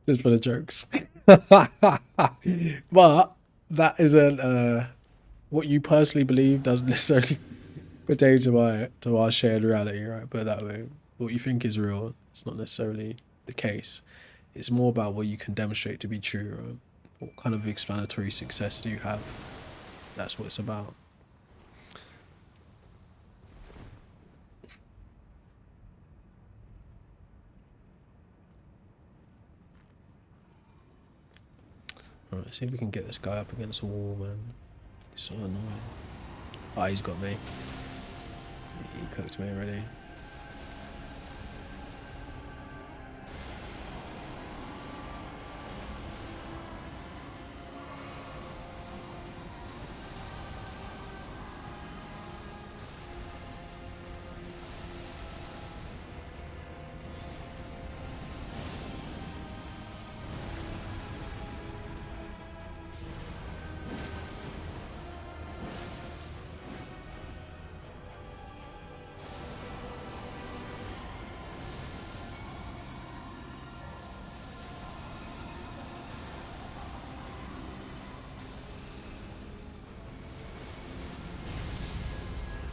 Just for the jokes. But that isn't what you personally believe doesn't necessarily pertain to our shared reality, right? But that way, what you think is real, it's not necessarily the case. It's more about what you can demonstrate to be true, right? What kind of explanatory success do you have? That's what it's about. Alright, let's see if we can get this guy up against a wall, man. He's so annoying. Ah, he's got me. He cooked me already.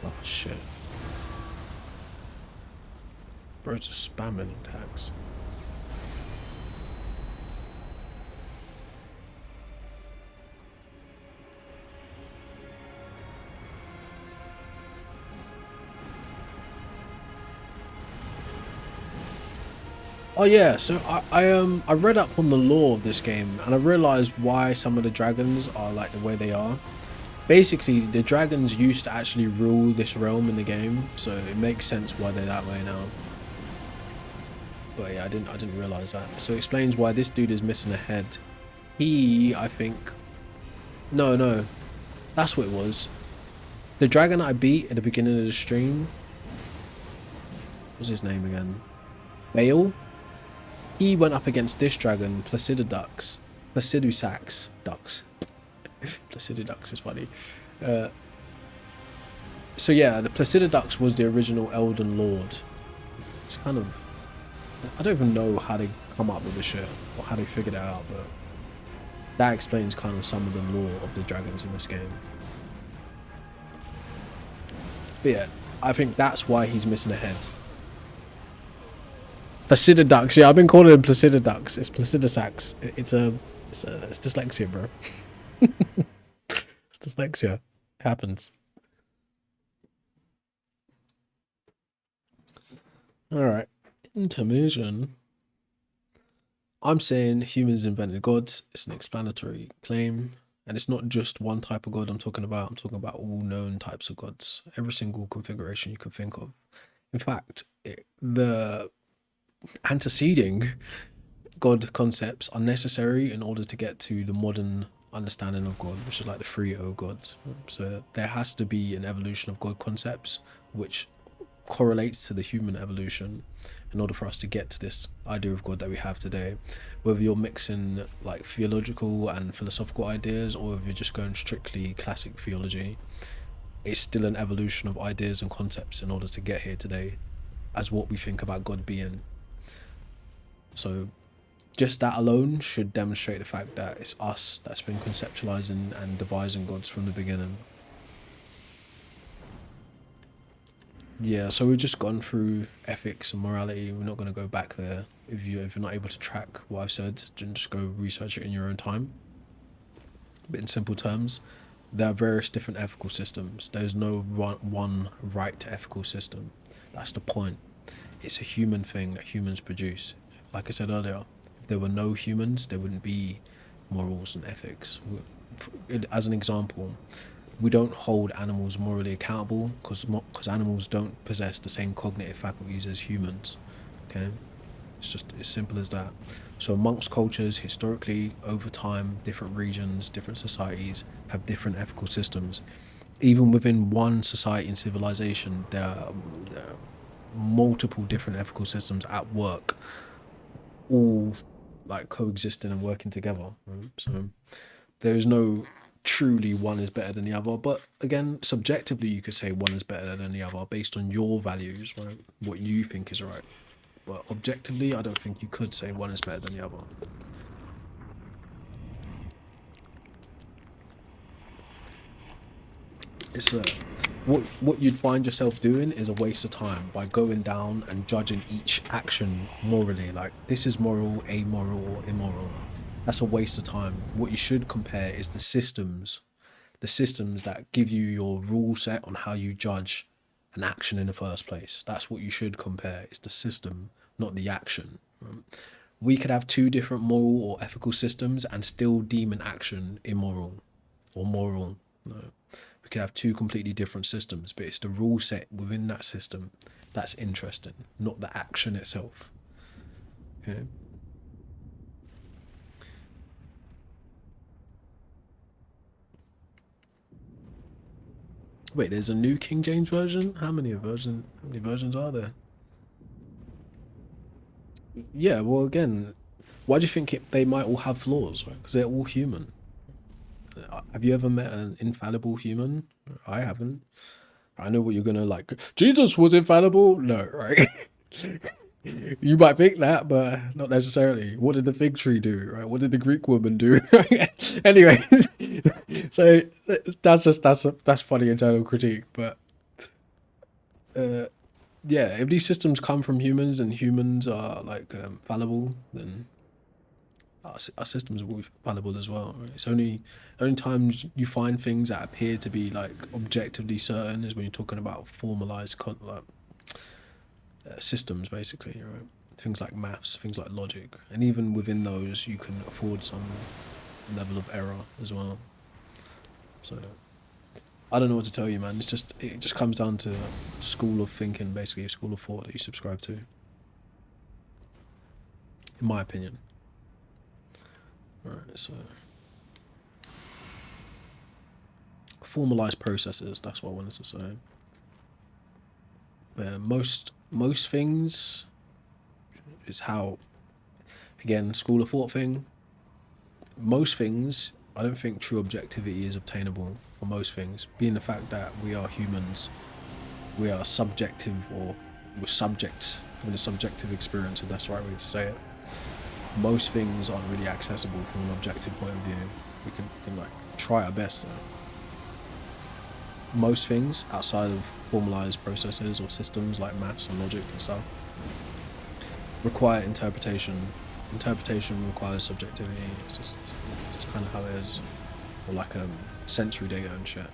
Oh shit. Bro's just spamming attacks. Oh yeah, so I read up on the lore of this game and I realized why some of the dragons are like the way they are. Basically, the dragons used to actually rule this realm in the game, so it makes sense why they're that way now. But yeah, I didn't realize that. So it explains why this dude is missing a head. I think, no, that's what it was. The dragon I beat at the beginning of the stream, what's his name again? Bale. He went up against this dragon, Placidusax ducks. Placidudux is funny. Uh, so yeah, the Placidudux was the original Elden Lord. It's kind of, I don't even know how they come up with this shit or how they figured it out, but that explains kind of some of the lore of the dragons in this game. But yeah, I think that's why he's missing a head. Placidudux, yeah, I've been calling him Placidudux. It's Placidusax. It's dyslexia, bro. It's dyslexia. It happens. All right. Intermission. I'm saying humans invented gods. It's an explanatory claim. And it's not just one type of god I'm talking about. I'm talking about all known types of gods. Every single configuration you can think of. In fact, the anteceding god concepts are necessary in order to get to the modern understanding of God, which is like the 3O God. So there has to be an evolution of God concepts, which correlates to the human evolution in order for us to get to this idea of God that we have today. Whether you're mixing like theological and philosophical ideas or if you're just going strictly classic theology, it's still an evolution of ideas and concepts in order to get here today as what we think about God being. So just that alone should demonstrate the fact that it's us that's been conceptualizing and devising gods from the beginning. Yeah, so we've just gone through ethics and morality. We're not going to go back there. If you're not able to track what I've said, then just go research it in your own time. But in simple terms, there are various different ethical systems. There's no one right ethical system. That's the point. It's a human thing that humans produce. Like I said earlier, if there were no humans, there wouldn't be morals and ethics. As an example, we don't hold animals morally accountable because animals don't possess the same cognitive faculties as humans. Okay, it's just as simple as that. So amongst cultures, historically, over time, different regions, different societies have different ethical systems. Even within one society and civilization, there are multiple different ethical systems at work, all like coexisting and working together. Right? So there is no truly one is better than the other, but again, subjectively you could say one is better than the other based on your values, right? What you think is right. But objectively, I don't think you could say one is better than the other. it's a what you'd find yourself doing is a waste of time by going down and judging each action morally, like this is moral, amoral, or immoral. That's a waste of time. What you should compare is the systems that give you your rule set on how you judge an action in the first place. That's what you should compare. It's the system, not the action. We could have two different moral or ethical systems and still deem an action immoral or moral. No. We could have two completely different systems, but it's the rule set within that system that's interesting, not the action itself. Okay. Wait, there's a new King James version? How many versions are there? Yeah, well again, why do you think they might all have flaws? Right? Because they're all human. Have you ever met an infallible human? I haven't. I know what you're gonna like. Jesus was infallible. No, right? You might think that, but not necessarily. What did the fig tree do? Right? What did the Greek woman do? Anyways, so that's funny internal critique. But yeah, if these systems come from humans and humans are like fallible, then our systems will be fallible as well. Right? It's only times you find things that appear to be like objectively certain is when you're talking about formalized systems, basically, right? Things like maths, things like logic, and even within those, you can afford some level of error as well. So I don't know what to tell you, man. It just comes down to school of thinking, basically, a school of thought that you subscribe to, in my opinion. Right, so formalized processes. That's what I wanted to say. But most things is how, again, school of thought thing. Most things, I don't think true objectivity is obtainable for most things. Being the fact that we are humans, we are subjective, or we're subjects in a subjective experience, if that's the right way to say it. Most things aren't really accessible from an objective point of view. We can like try our best though. Most things outside of formalized processes or systems like maths and logic and stuff require interpretation. Interpretation requires subjectivity. It's just kind of how it is. Or like sensory data and shit.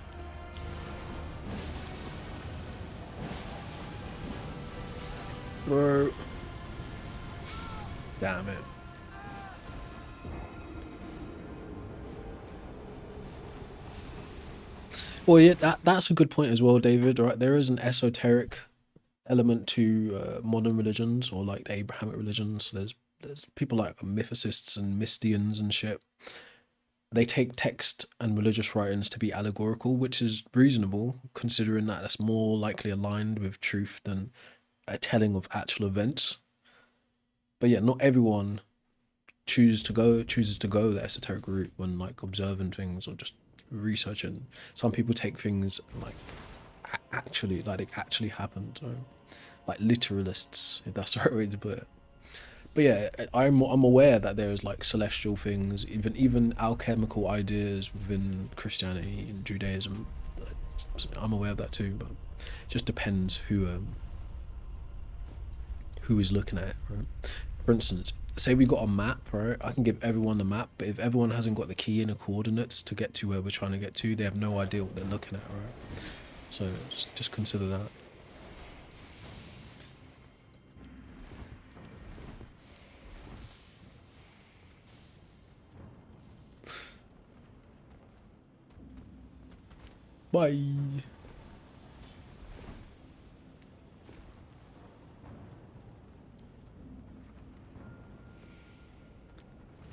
Bro. Damn it. Well, yeah, that's a good point as well, David. Right, there is an esoteric element to modern religions or like the Abrahamic religions. So there's people like mythicists and mystians and shit. They take text and religious writings to be allegorical, which is reasonable considering that that's more likely aligned with truth than a telling of actual events. But yeah, not everyone chooses to go the esoteric route when like observing things or just researching. Some people take things like actually like it actually happened, or like literalists, if that's the right way to put it. But yeah, I'm aware that there's like celestial things, even alchemical ideas within Christianity and Judaism. I'm aware of that too, but it just depends who is looking at it, right? For instance, say we got a map, right? I can give everyone the map, but if everyone hasn't got the key and the coordinates to get to where we're trying to get to, they have no idea what they're looking at, right? So just consider that. Bye.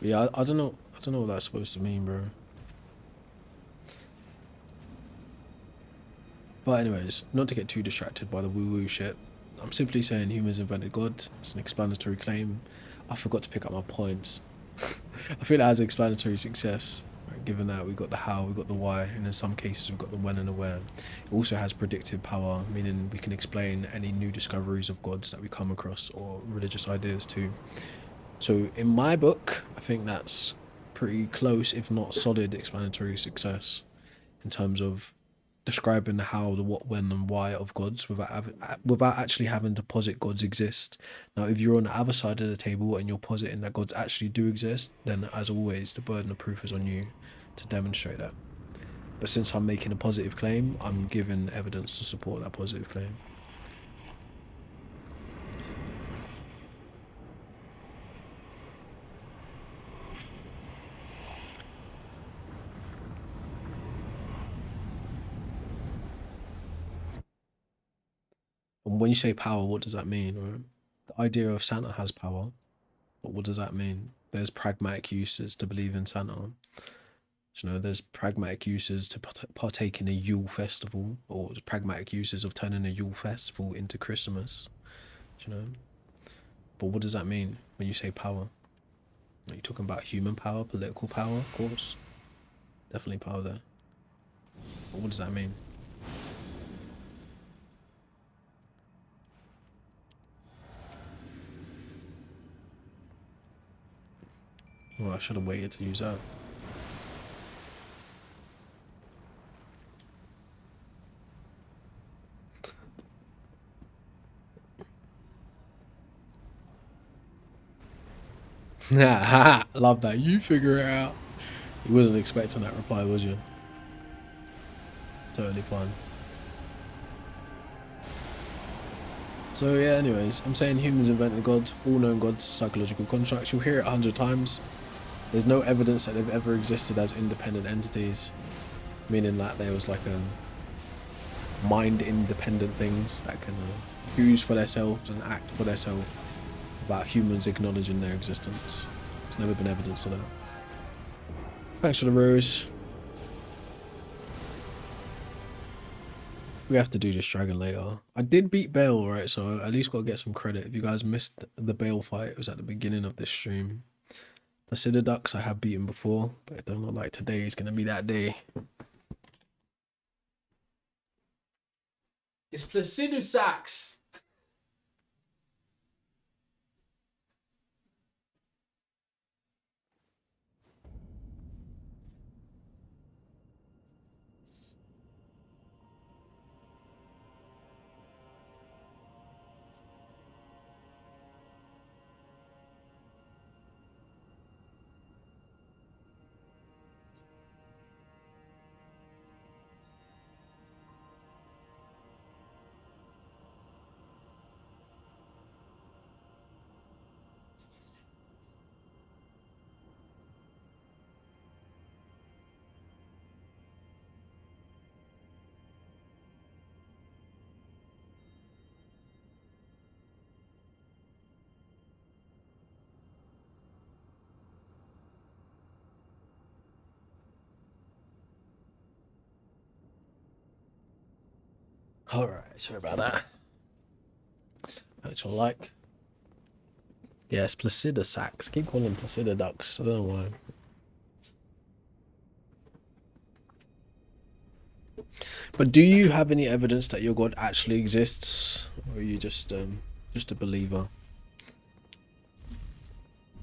Yeah, I don't know. I don't know what that's supposed to mean, bro. But anyways, not to get too distracted by the woo-woo shit. I'm simply saying humans invented God. It's an explanatory claim. I forgot to pick up my points. I feel that has explanatory success, right? Given that we've got the how, we've got the why, and in some cases we've got the when and the where. It also has predictive power, meaning we can explain any new discoveries of gods that we come across or religious ideas too. So in my book, I think that's pretty close, if not solid, explanatory success in terms of describing the how, the what, when, and why of gods without actually having to posit gods exist. Now, if you're on the other side of the table and you're positing that gods actually do exist, then as always, the burden of proof is on you to demonstrate that. But since I'm making a positive claim, I'm giving evidence to support that positive claim. And when you say power, what does that mean? Right? The idea of Santa has power, but what does that mean? There's pragmatic uses to believe in Santa. You know, there's pragmatic uses to partake in a Yule festival, or pragmatic uses of turning a Yule festival into Christmas. You know, but what does that mean when you say power? Are you talking about human power, political power? Of course, definitely power there. But what does that mean? Well, I should have waited to use that. Love that. You figure it out. You wasn't expecting that reply, was you? Totally fine. So yeah, anyways, I'm saying humans invented God, all known gods, psychological constructs. You'll hear it 100 times. There's no evidence that they've ever existed as independent entities, meaning that there was like a mind-independent things that can choose for themselves and act for themselves without humans acknowledging their existence. There's never been evidence of that. Thanks for the rose. We have to do this dragon later. I did beat Bale, right? So I at least got to get some credit. If you guys missed the Bale fight, it was at the beginning of this stream. The Cider Ducks I have beaten before, but it don't look like today is going to be that day. It's Placido Sax. Alright, sorry about that. Thanks for like. Yes, Placido Sax. Keep calling them Placido Ducks. I don't know why. But do you have any evidence that your God actually exists? Or are you just a believer?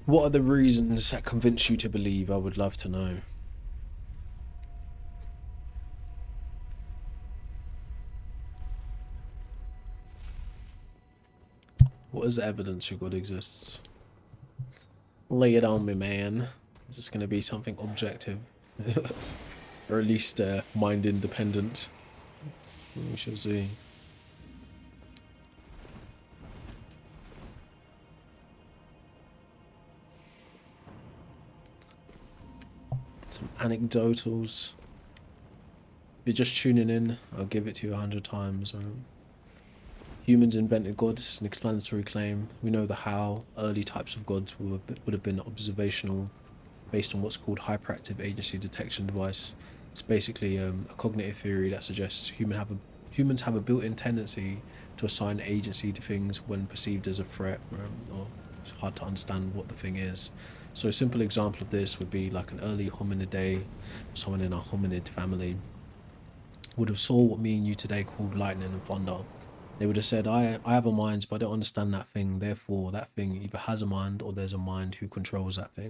What are the reasons that convince you to believe? I would love to know. What is the evidence your God exists? Lay it on me, man. Is this going to be something objective? Or at least mind independent? We shall see. Some anecdotals. If you're just tuning in, I'll give it to you 100 times. Humans invented God. It's an explanatory claim. We know the how. Early types of gods would have been observational, based on what's called hyperactive agency detection device. It's basically a cognitive theory that suggests humans have a built-in tendency to assign agency to things when perceived as a threat, or it's hard to understand what the thing is. So a simple example of this would be like an early hominidae, someone in our hominid family would have saw what me and you today called lightning and thunder. They would have said, I have a mind, but I don't understand that thing. Therefore, that thing either has a mind or there's a mind who controls that thing.